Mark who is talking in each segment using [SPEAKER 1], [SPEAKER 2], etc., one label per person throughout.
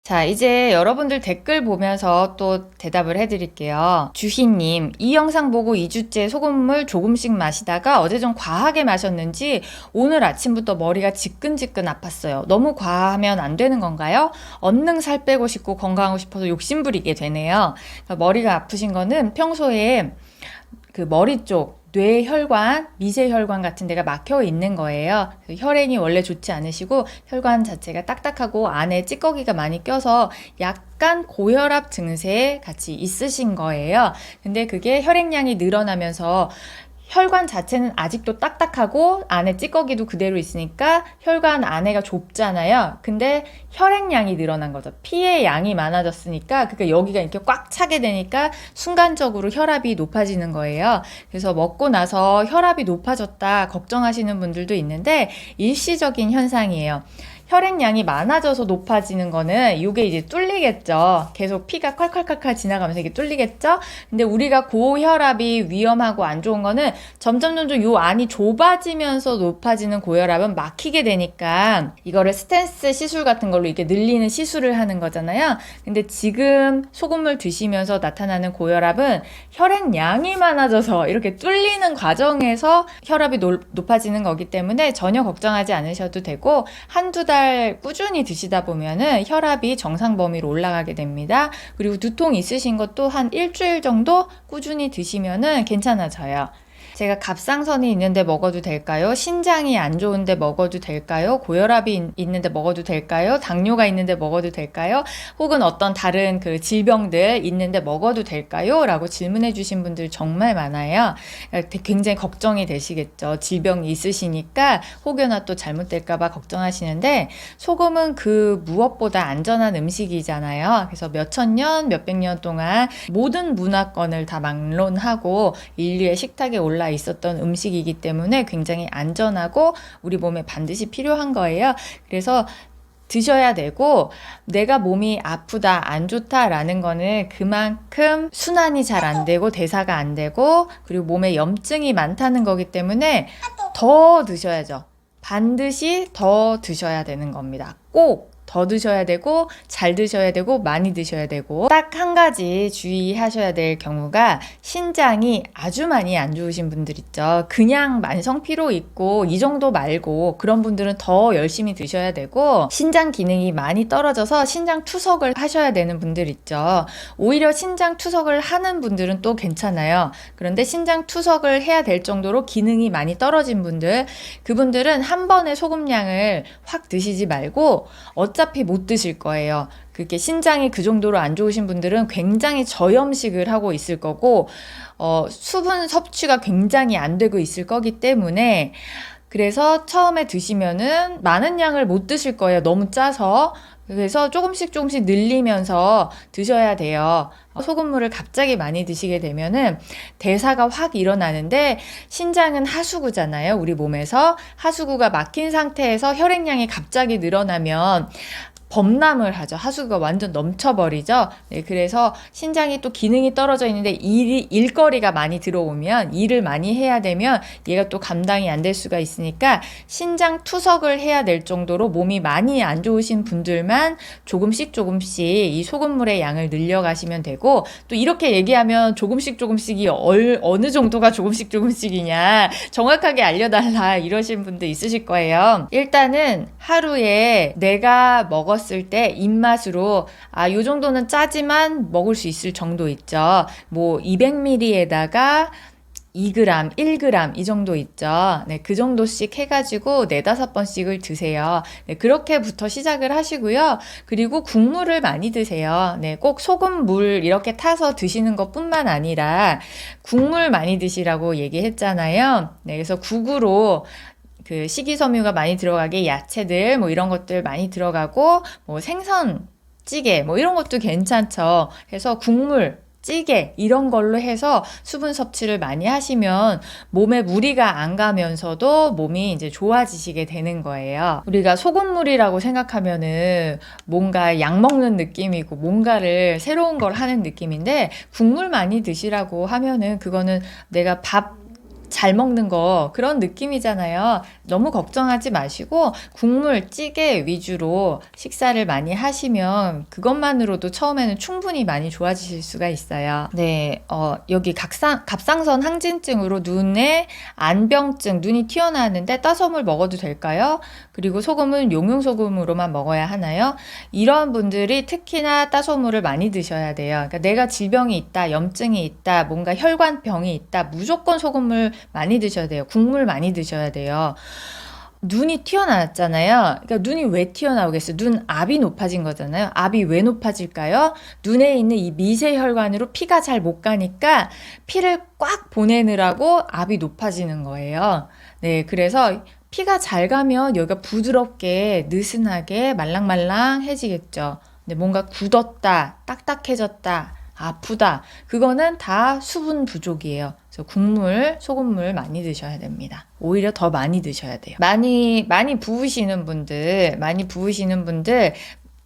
[SPEAKER 1] 자, 이제 여러분들 댓글 보면서 또 대답을 해드릴게요. 주희님, 이 영상 보고 2주째 소금물 조금씩 마시다가 어제 좀 과하게 마셨는지 오늘 아침부터 머리가 지끈지끈 아팠어요. 너무 과하면 안 되는 건가요? 얼른 살 빼고 싶고 건강하고 싶어서 욕심부리게 되네요. 그러니까 머리가 아프신 거는 평소에 그 머리 쪽 뇌혈관, 미세혈관 같은 데가 막혀 있는 거예요. 혈행이 원래 좋지 않으시고 혈관 자체가 딱딱하고 안에 찌꺼기가 많이 껴서 약간 고혈압 증세에 같이 있으신 거예요. 근데 그게 혈액량이 늘어나면서 혈관 자체는 아직도 딱딱하고 안에 찌꺼기도 그대로 있으니까 혈관 안에가 좁잖아요. 근데 혈액량이 늘어난 거죠. 피의 양이 많아졌으니까 그러니까 여기가 이렇게 꽉 차게 되니까 순간적으로 혈압이 높아지는 거예요. 그래서 먹고 나서 혈압이 높아졌다 걱정하시는 분들도 있는데 일시적인 현상이에요. 혈액량이 많아져서 높아지는 거는 이게 이제 뚫리겠죠. 계속 피가 콸콸콸콸 지나가면서 이게 뚫리겠죠. 근데 우리가 고혈압이 위험하고 안 좋은 거는 점점 요 안이 좁아지면서 높아지는 고혈압은 막히게 되니까 이거를 스탠스 시술 같은 걸로 이렇게 늘리는 시술을 하는 거잖아요. 근데 지금 소금물 드시면서 나타나는 고혈압은 혈액량이 많아져서 이렇게 뚫리는 과정에서 혈압이 높아지는 거기 때문에 전혀 걱정하지 않으셔도 되고 한두 달 꾸준히 드시다 보면은 혈압이 정상 범위로 올라가게 됩니다. 그리고 두통 있으신 것도 한 일주일 정도 꾸준히 드시면은 괜찮아져요. 제가 갑상선이 있는데 먹어도 될까요? 신장이 안 좋은데 먹어도 될까요? 고혈압이 있는데 먹어도 될까요? 당뇨가 있는데 먹어도 될까요? 혹은 어떤 다른 그 질병들 있는데 먹어도 될까요? 라고 질문해 주신 분들 정말 많아요. 굉장히 걱정이 되시겠죠. 질병이 있으시니까 혹여나 또 잘못될까 봐 걱정하시는데 소금은 그 무엇보다 안전한 음식이잖아요. 그래서 몇천 년, 몇백 년 동안 모든 문화권을 다 막론하고 인류의 식탁에 올라 있었던 음식이기 때문에 굉장히 안전하고 우리 몸에 반드시 필요한 거예요. 그래서 드셔야 되고 내가 몸이 아프다 안 좋다라는 거는 그만큼 순환이 잘 안 되고 대사가 안 되고 그리고 몸에 염증이 많다는 거기 때문에 더 드셔야죠. 반드시 더 드셔야 되는 겁니다. 꼭 더 드셔야 되고 잘 드셔야 되고 많이 드셔야 되고 딱 한 가지 주의하셔야 될 경우가 신장이 아주 많이 안 좋으신 분들 있죠. 그냥 만성피로 있고 이 정도 말고 그런 분들은 더 열심히 드셔야 되고 신장 기능이 많이 떨어져서 신장 투석을 하셔야 되는 분들 있죠. 오히려 신장 투석을 하는 분들은 또 괜찮아요. 그런데 신장 투석을 해야 될 정도로 기능이 많이 떨어진 분들 그분들은 한 번에 소금량을 확 드시지 말고 어차피 못 드실 거예요. 그게 신장이 그 정도로 안 좋으신 분들은 굉장히 저염식을 하고 있을 거고 수분 섭취가 굉장히 안 되고 있을 거기 때문에 그래서 처음에 드시면은 많은 양을 못 드실 거예요. 너무 짜서. 그래서 조금씩 늘리면서 드셔야 돼요. 소금물을 갑자기 많이 드시게 되면은 대사가 확 일어나는데 신장은 하수구잖아요. 우리 몸에서 하수구가 막힌 상태에서 혈액량이 갑자기 늘어나면 범람을 하죠. 하수구가 완전 넘쳐버리죠. 네, 그래서 신장이 또 기능이 떨어져 있는데 일거리가 많이 들어오면 일을 많이 해야 되면 얘가 또 감당이 안 될 수가 있으니까 신장 투석을 해야 될 정도로 몸이 많이 안 좋으신 분들만 조금씩 이 소금물의 양을 늘려가시면 되고 또 이렇게 얘기하면 조금씩이 어느 정도가 조금씩이냐 정확하게 알려달라 이러신 분들 있으실 거예요. 일단은 하루에 내가 먹었을 때 입맛으로 요 정도는 짜지만 먹을 수 있을 정도 있죠. 뭐 200ml에다가 2g, 1g 이 정도 있죠. 네, 그 정도씩 해가지고 4-5번씩을 드세요. 네, 그렇게부터 시작을 하시고요. 그리고 국물을 많이 드세요. 네, 꼭 소금물 이렇게 타서 드시는 것뿐만 아니라 국물 많이 드시라고 얘기했잖아요. 네, 그래서 국으로 그 식이섬유가 많이 들어가게 야채들 뭐 이런 것들 많이 들어가고 뭐 생선찌개 뭐 이런 것도 괜찮죠. 해서 국물 찌개 이런 걸로 해서 수분 섭취를 많이 하시면 몸에 무리가 안 가면서도 몸이 이제 좋아지시게 되는 거예요. 우리가 소금물이라고 생각하면은 뭔가 약 먹는 느낌이고 뭔가를 새로운 걸 하는 느낌인데 국물 많이 드시라고 하면은 그거는 내가 밥 잘 먹는 거 그런 느낌이잖아요. 너무 걱정하지 마시고 국물, 찌개 위주로 식사를 많이 하시면 그것만으로도 처음에는 충분히 많이 좋아지실 수가 있어요. 네, 여기 갑상선 항진증으로 눈에 안병증, 눈이 튀어나왔는데 따쏨을 먹어도 될까요? 그리고 소금은 용융소금으로만 먹어야 하나요? 이런 분들이 특히나 따쏨물을 많이 드셔야 돼요. 그러니까 내가 질병이 있다, 염증이 있다, 뭔가 혈관병이 있다, 무조건 소금물 많이 드셔야 돼요. 국물 많이 드셔야 돼요. 눈이 튀어나왔잖아요. 그러니까 눈이 왜 튀어나오겠어요? 눈압이 높아진 거잖아요. 압이 왜 높아질까요? 눈에 있는 이 미세혈관으로 피가 잘 못 가니까 피를 꽉 보내느라고 압이 높아지는 거예요. 네, 그래서 피가 잘 가면 여기가 부드럽게 느슨하게 말랑말랑해지겠죠. 근데 뭔가 굳었다, 딱딱해졌다, 아프다. 그거는 다 수분 부족이에요. 그래서 국물, 소금물 많이 드셔야 됩니다. 오히려 더 많이 드셔야 돼요. 많이 부으시는 분들,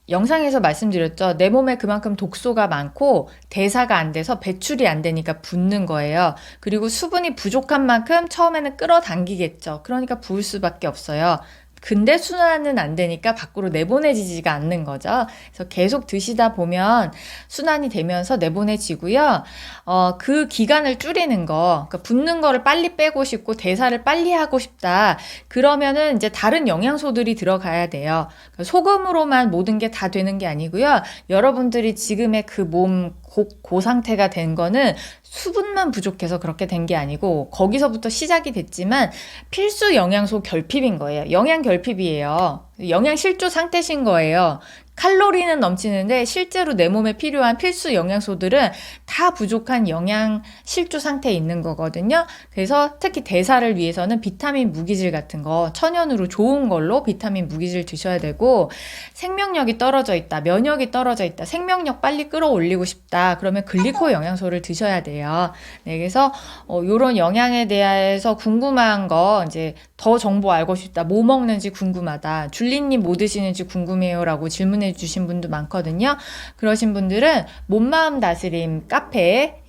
[SPEAKER 1] 영상에서 말씀드렸죠. 내 몸에 그만큼 독소가 많고 대사가 안 돼서 배출이 안 되니까 붓는 거예요. 그리고 수분이 부족한 만큼 처음에는 끌어당기겠죠. 그러니까 부을 수밖에 없어요. 근데 순환은 안 되니까 밖으로 내보내지지가 않는 거죠. 그래서 계속 드시다 보면 순환이 되면서 내보내지고요. 그 기간을 줄이는 거, 그러니까 붓는 거를 빨리 빼고 싶고 대사를 빨리 하고 싶다. 그러면은 이제 다른 영양소들이 들어가야 돼요. 그러니까 소금으로만 모든 게 다 되는 게 아니고요. 여러분들이 지금의 그 몸 고 상태가 된 거는 수분만 부족해서 그렇게 된 게 아니고 거기서부터 시작이 됐지만 필수 영양소 결핍인 거예요. 영양 결핍이에요. 영양 실조 상태신 거예요. 칼로리는 넘치는데 실제로 내 몸에 필요한 필수 영양소들은 다 부족한 영양 실조 상태에 있는 거거든요. 그래서 특히 대사를 위해서는 비타민 무기질 같은 거, 천연으로 좋은 걸로 비타민 무기질 드셔야 되고, 생명력이 떨어져 있다, 면역이 떨어져 있다, 생명력 빨리 끌어올리고 싶다, 그러면 글리코 영양소를 드셔야 돼요. 네, 그래서 요런 영양에 대해서 궁금한 거, 이제 더 정보 알고 싶다, 뭐 먹는지 궁금하다, 줄리님 뭐 드시는지 궁금해요 라고 질문해 주신 분도 많거든요. 그러신 분들은 몸마음 다스림 카페에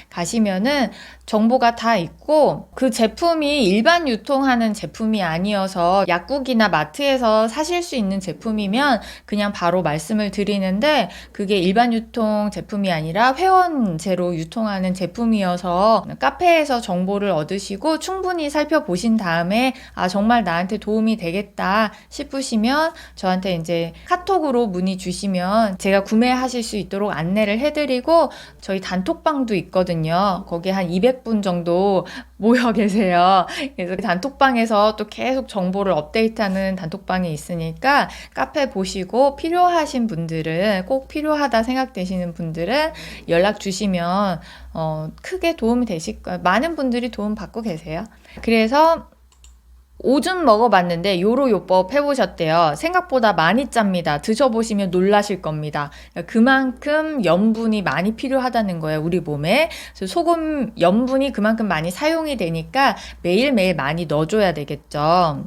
[SPEAKER 1] 가시면은 정보가 다 있고, 그 제품이 일반 유통하는 제품이 아니어서 약국이나 마트에서 사실 수 있는 제품이면 그냥 바로 말씀을 드리는데, 그게 일반 유통 제품이 아니라 회원제로 유통하는 제품이어서 카페에서 정보를 얻으시고 충분히 살펴보신 다음에 정말 나한테 도움이 되겠다 싶으시면 저한테 이제 카톡으로 문의 주시면 제가 구매하실 수 있도록 안내를 해드리고, 저희 단톡방도 있거든요. 거기에 한 200분 정도 모여 계세요. 그래서 단톡방에서 또 계속 정보를 업데이트하는 단톡방이 있으니까 카페 보시고 필요하신 분들은, 꼭 필요하다 생각되시는 분들은 연락 주시면 크게 도움이 되실 거예요. 많은 분들이 도움 받고 계세요. 그래서 오줌 먹어봤는데 요로요법 해보셨대요. 생각보다 많이 짭니다. 드셔보시면 놀라실 겁니다. 그만큼 염분이 많이 필요하다는 거예요, 우리 몸에. 그래서 소금 염분이 그만큼 많이 사용이 되니까 매일매일 많이 넣어줘야 되겠죠.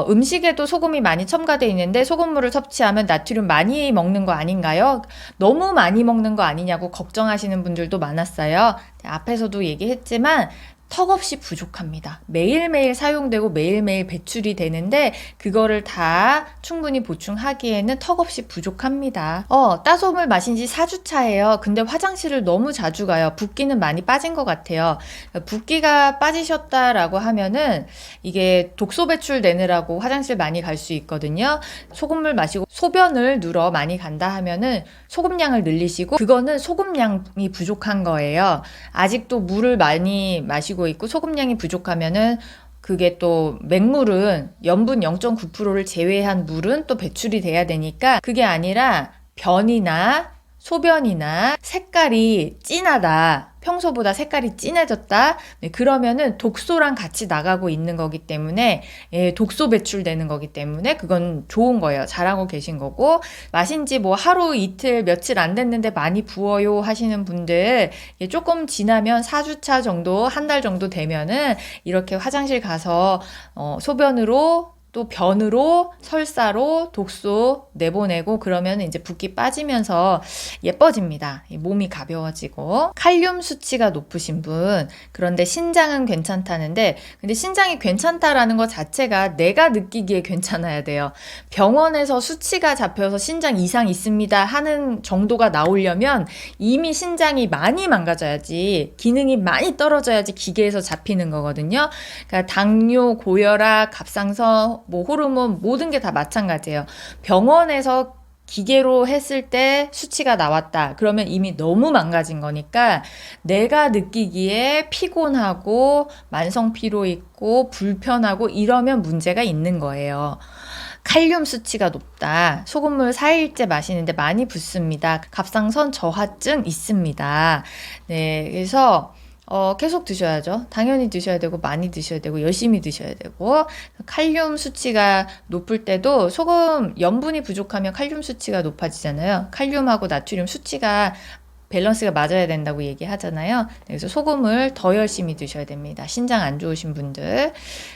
[SPEAKER 1] 음식에도 소금이 많이 첨가되어 있는데 소금물을 섭취하면 나트륨 많이 먹는 거 아닌가요? 너무 많이 먹는 거 아니냐고 걱정하시는 분들도 많았어요. 앞에서도 얘기했지만 턱없이 부족합니다. 매일매일 사용되고 매일매일 배출이 되는데 그거를 다 충분히 보충하기에는 턱없이 부족합니다. 따쏨을 마신 지 4주차예요. 근데 화장실을 너무 자주 가요. 붓기는 많이 빠진 것 같아요. 붓기가 빠지셨다라고 하면은 이게 독소 배출되느라고 화장실 많이 갈 수 있거든요. 소금물 마시고 소변을 누러 많이 간다 하면은 소금량을 늘리시고, 그거는 소금량이 부족한 거예요. 아직도 물을 많이 마시고 있고 소금량이 부족하면은 그게 또 맹물은 염분 0.9%를 제외한 물은 또 배출이 돼야 되니까, 그게 아니라 변이나 소변이나 색깔이 진하다, 평소보다 색깔이 진해졌다, 그러면은 독소랑 같이 나가고 있는 거기 때문에, 독소 배출되는 거기 때문에 그건 좋은 거예요. 잘하고 계신 거고, 마신 지 뭐 하루 이틀 며칠 안 됐는데 많이 부어요 하시는 분들, 조금 지나면 4주차 정도, 한 달 정도 되면은 이렇게 화장실 가서 소변으로 또 변으로 설사로 독소 내보내고 그러면 이제 붓기 빠지면서 예뻐집니다. 몸이 가벼워지고. 칼륨 수치가 높으신 분, 그런데 신장은 괜찮다는데, 근데 신장이 괜찮다라는 것 자체가 내가 느끼기에 괜찮아야 돼요. 병원에서 수치가 잡혀서 신장 이상 있습니다 하는 정도가 나오려면 이미 신장이 많이 망가져야지, 기능이 많이 떨어져야지 기계에서 잡히는 거거든요. 그러니까 당뇨, 고혈압, 갑상선, 뭐 호르몬 모든 게 다 마찬가지예요. 병원에서 기계로 했을 때 수치가 나왔다. 그러면 이미 너무 망가진 거니까 내가 느끼기에 피곤하고 만성 피로 있고 불편하고 이러면 문제가 있는 거예요. 칼륨 수치가 높다. 소금물 4일째 마시는데 많이 붓습니다. 갑상선 저하증 있습니다. 네, 그래서 계속 드셔야죠. 당연히 드셔야 되고 많이 드셔야 되고 열심히 드셔야 되고, 칼륨 수치가 높을 때도 소금 염분이 부족하면 칼륨 수치가 높아지잖아요. 칼륨하고 나트륨 수치가 밸런스가 맞아야 된다고 얘기하잖아요. 그래서 소금을 더 열심히 드셔야 됩니다. 신장 안 좋으신 분들.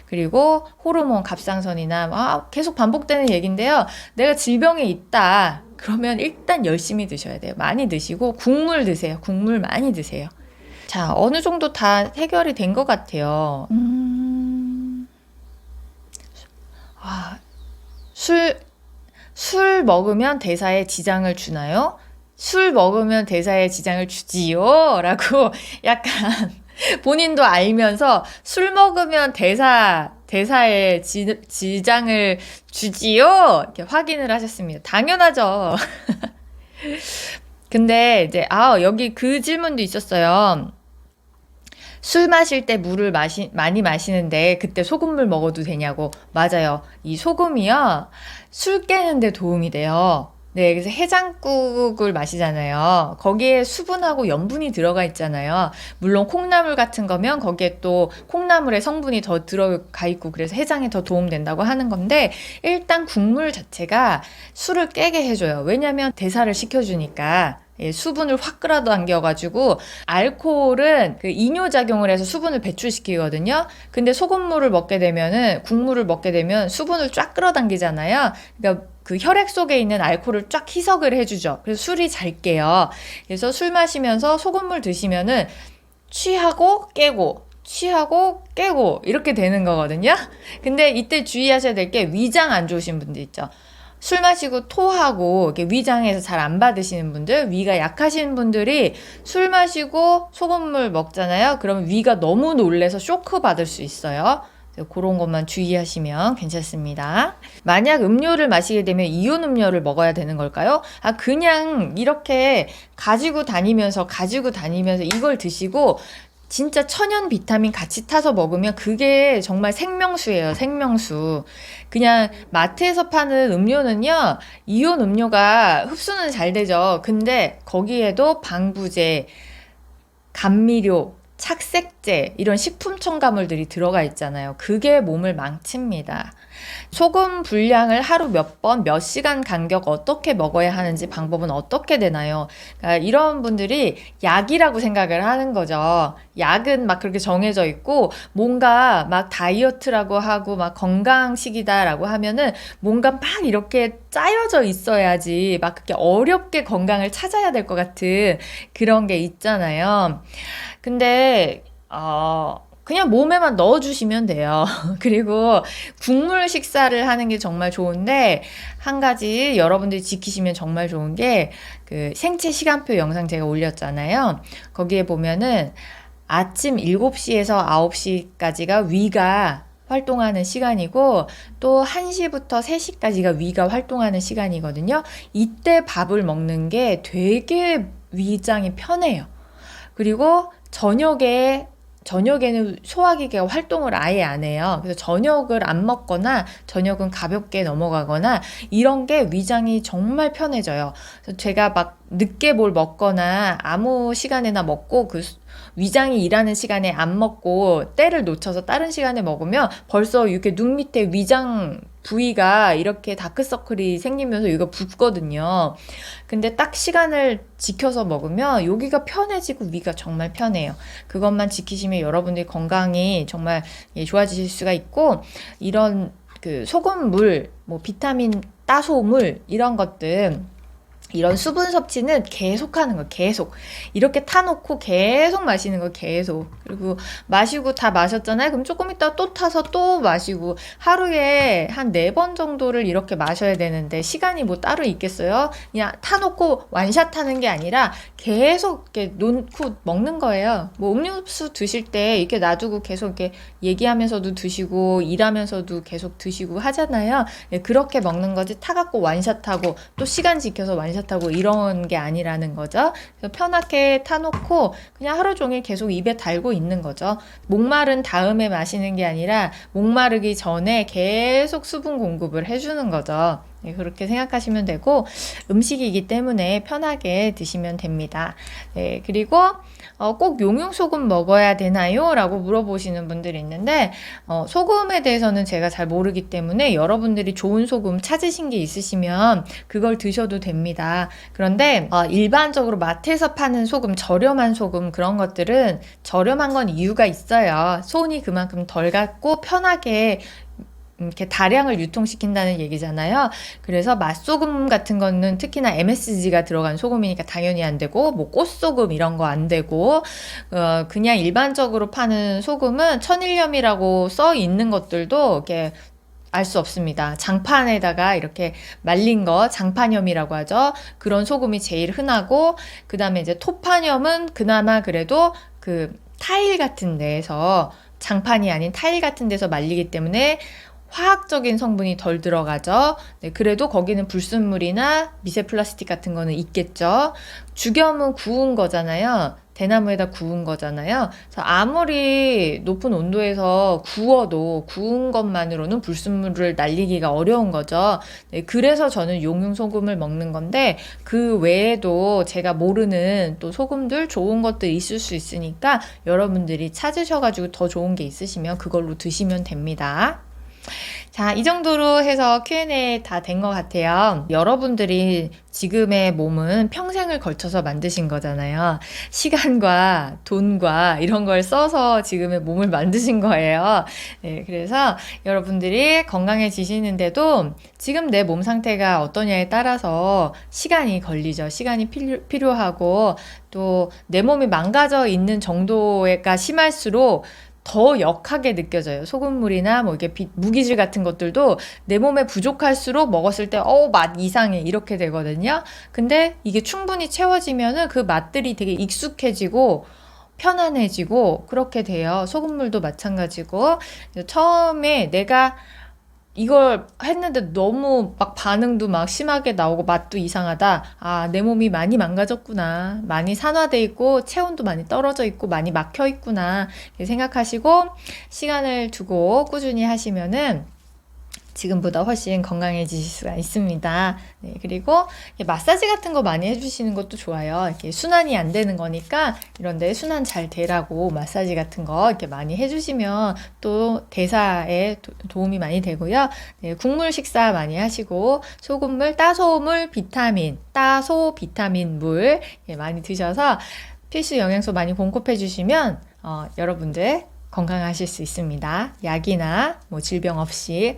[SPEAKER 1] 그리고 호르몬, 갑상선이나 계속 반복되는 얘기인데요. 내가 질병에 있다. 그러면 일단 열심히 드셔야 돼요. 많이 드시고 국물 드세요. 국물 많이 드세요. 자, 어느 정도 다 해결이 된 것 같아요. 술 먹으면 대사에 지장을 주나요? 술 먹으면 대사에 지장을 주지요? 라고 약간 본인도 알면서 술 먹으면 대사에 지장을 주지요? 이렇게 확인을 하셨습니다. 당연하죠. 근데 이제, 여기 그 질문도 있었어요. 술 마실 때 물을 많이 마시는데 그때 소금물 먹어도 되냐고. 맞아요. 이 소금이요, 술 깨는데 도움이 돼요. 네, 그래서 해장국을 마시잖아요. 거기에 수분하고 염분이 들어가 있잖아요. 물론 콩나물 같은 거면 거기에 또 콩나물의 성분이 더 들어가 있고 그래서 해장에 더 도움된다고 하는 건데, 일단 국물 자체가 술을 깨게 해줘요. 왜냐면 대사를 시켜주니까. 수분을 확 끌어당겨가지고, 알코올은 그 이뇨작용을 해서 수분을 배출시키거든요. 근데 소금물을 먹게 되면은, 국물을 먹게 되면 수분을 쫙 끌어당기잖아요. 그러니까 그 혈액 속에 있는 알코올을 쫙 희석을 해주죠. 그래서 술이 잘 깨요. 그래서 술 마시면서 소금물 드시면은 취하고 깨고 취하고 깨고 이렇게 되는 거거든요. 근데 이때 주의하셔야 될 게, 위장 안 좋으신 분들 있죠. 술 마시고 토하고 이렇게 위장에서 잘 안 받으시는 분들, 위가 약하신 분들이 술 마시고 소금물 먹잖아요. 그러면 위가 너무 놀래서 쇼크 받을 수 있어요. 그런 것만 주의하시면 괜찮습니다. 만약 음료를 마시게 되면 이온 음료를 먹어야 되는 걸까요? 그냥 이렇게 가지고 다니면서 이걸 드시고 진짜 천연 비타민 같이 타서 먹으면 그게 정말 생명수예요. 생명수. 그냥 마트에서 파는 음료는요, 이온 음료가 흡수는 잘 되죠. 근데 거기에도 방부제, 감미료, 착색제, 이런 식품 첨가물들이 들어가 있잖아요. 그게 몸을 망칩니다. 소금 분량을 하루 몇 번, 몇 시간 간격 어떻게 먹어야 하는지 방법은 어떻게 되나요? 그러니까 이런 분들이 약이라고 생각을 하는 거죠. 약은 막 그렇게 정해져 있고, 뭔가 막 다이어트라고 하고 막 건강식이다라고 하면은 뭔가 막 이렇게 짜여져 있어야지 막 그렇게 어렵게 건강을 찾아야 될 것 같은 그런 게 있잖아요. 근데 그냥 몸에만 넣어주시면 돼요. 그리고 국물 식사를 하는 게 정말 좋은데, 한 가지 여러분들이 지키시면 정말 좋은 게, 그 생체 시간표 영상 제가 올렸잖아요. 거기에 보면은 아침 7시에서 9시까지가 위가 활동하는 시간이고, 또 1시부터 3시까지가 위가 활동하는 시간이거든요. 이때 밥을 먹는 게 되게 위장이 편해요. 그리고 저녁에는 소화기계가 활동을 아예 안 해요. 그래서 저녁을 안 먹거나 저녁은 가볍게 넘어가거나 이런 게 위장이 정말 편해져요. 그래서 제가 막 늦게 뭘 먹거나 아무 시간에나 먹고 그 위장이 일하는 시간에 안 먹고 때를 놓쳐서 다른 시간에 먹으면 벌써 이렇게 눈 밑에 위장 부위가 이렇게 다크서클이 생기면서 여기가 붓거든요. 근데 딱 시간을 지켜서 먹으면 여기가 편해지고 위가 정말 편해요. 그것만 지키시면 여러분들이 건강이 정말 좋아지실 수가 있고, 이런 그 소금물, 뭐 비타민, 따소물 이런 것들 이런 수분 섭취는 계속 하는 거, 계속. 이렇게 타놓고 계속 마시는 거, 계속. 그리고 마시고 다 마셨잖아요? 그럼 조금 있다 또 타서 또 마시고, 하루에 한 4번 정도를 이렇게 마셔야 되는데, 시간이 뭐 따로 있겠어요? 그냥 타놓고 완샷 하는 게 아니라 계속 이렇게 놓고 먹는 거예요. 뭐 음료수 드실 때 이렇게 놔두고 계속 이렇게 얘기하면서도 드시고, 일하면서도 계속 드시고 하잖아요. 그렇게 먹는 거지, 타갖고 완샷하고, 또 시간 지켜서 완샷 하고 이런 게 아니라는 거죠. 그래서 편하게 타놓고 그냥 하루 종일 계속 입에 달고 있는 거죠. 목마른 다음에 마시는 게 아니라 목마르기 전에 계속 수분 공급을 해주는 거죠. 네, 그렇게 생각하시면 되고, 음식이기 때문에 편하게 드시면 됩니다. 네, 그리고 꼭 용융소금 먹어야 되나요? 라고 물어보시는 분들이 있는데, 소금에 대해서는 제가 잘 모르기 때문에 여러분들이 좋은 소금 찾으신 게 있으시면 그걸 드셔도 됩니다. 그런데 일반적으로 마트에서 파는 소금, 저렴한 소금 그런 것들은 저렴한 건 이유가 있어요. 손이 그만큼 덜 갔고 편하게 이렇게 다량을 유통시킨다는 얘기잖아요. 그래서 맛소금 같은 거는 특히나 MSG가 들어간 소금이니까 당연히 안 되고, 뭐 꽃소금 이런 거 안 되고, 그냥 일반적으로 파는 소금은 천일염이라고 써 있는 것들도 이렇게 알 수 없습니다. 장판에다가 이렇게 말린 거 장판염이라고 하죠. 그런 소금이 제일 흔하고, 그 다음에 이제 토판염은 그나마 그래도 그 타일 같은 데에서, 장판이 아닌 타일 같은 데서 말리기 때문에 화학적인 성분이 덜 들어가죠. 네, 그래도 거기는 불순물이나 미세 플라스틱 같은 거는 있겠죠. 죽염은 구운 거잖아요. 대나무에다 구운 거잖아요. 그래서 아무리 높은 온도에서 구워도 구운 것만으로는 불순물을 날리기가 어려운 거죠. 네, 그래서 저는 용융소금을 먹는 건데, 그 외에도 제가 모르는 또 소금들 좋은 것들 있을 수 있으니까 여러분들이 찾으셔가지고 더 좋은 게 있으시면 그걸로 드시면 됩니다. 자, 이 정도로 해서 Q&A 다 된 것 같아요. 여러분들이 지금의 몸은 평생을 걸쳐서 만드신 거잖아요. 시간과 돈과 이런 걸 써서 지금의 몸을 만드신 거예요. 네, 그래서 여러분들이 건강해지시는데도 지금 내 몸 상태가 어떠냐에 따라서 시간이 걸리죠. 시간이 필요하고, 또 내 몸이 망가져 있는 정도가 심할수록 더 역하게 느껴져요. 소금물이나 뭐 이게 무기질 같은 것들도 내 몸에 부족할수록 먹었을 때 맛 이상해 이렇게 되거든요. 근데 이게 충분히 채워지면은 그 맛들이 되게 익숙해지고 편안해지고 그렇게 돼요. 소금물도 마찬가지고. 처음에 내가 이걸 했는데 너무 막 반응도 막 심하게 나오고 맛도 이상하다. 아, 내 몸이 많이 망가졌구나. 많이 산화돼 있고 체온도 많이 떨어져 있고 많이 막혀 있구나. 이렇게 생각하시고 시간을 두고 꾸준히 하시면은 지금보다 훨씬 건강해지실 수가 있습니다. 네, 그리고 마사지 같은 거 많이 해주시는 것도 좋아요. 이렇게 순환이 안 되는 거니까 이런데 순환 잘 되라고 마사지 같은 거 이렇게 많이 해주시면 또 대사에 도움이 많이 되고요. 네, 국물 식사 많이 하시고 소금물, 따소물, 비타민, 따소 비타민 물 많이 드셔서 필수 영양소 많이 공급해 주시면 여러분들 건강하실 수 있습니다. 약이나 뭐 질병 없이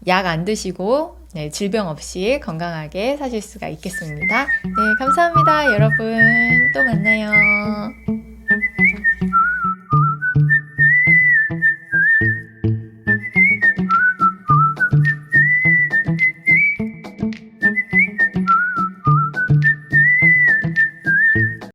[SPEAKER 1] 약 안 드시고 네, 질병 없이 건강하게 사실 수가 있겠습니다. 네, 감사합니다. 여러분 또 만나요.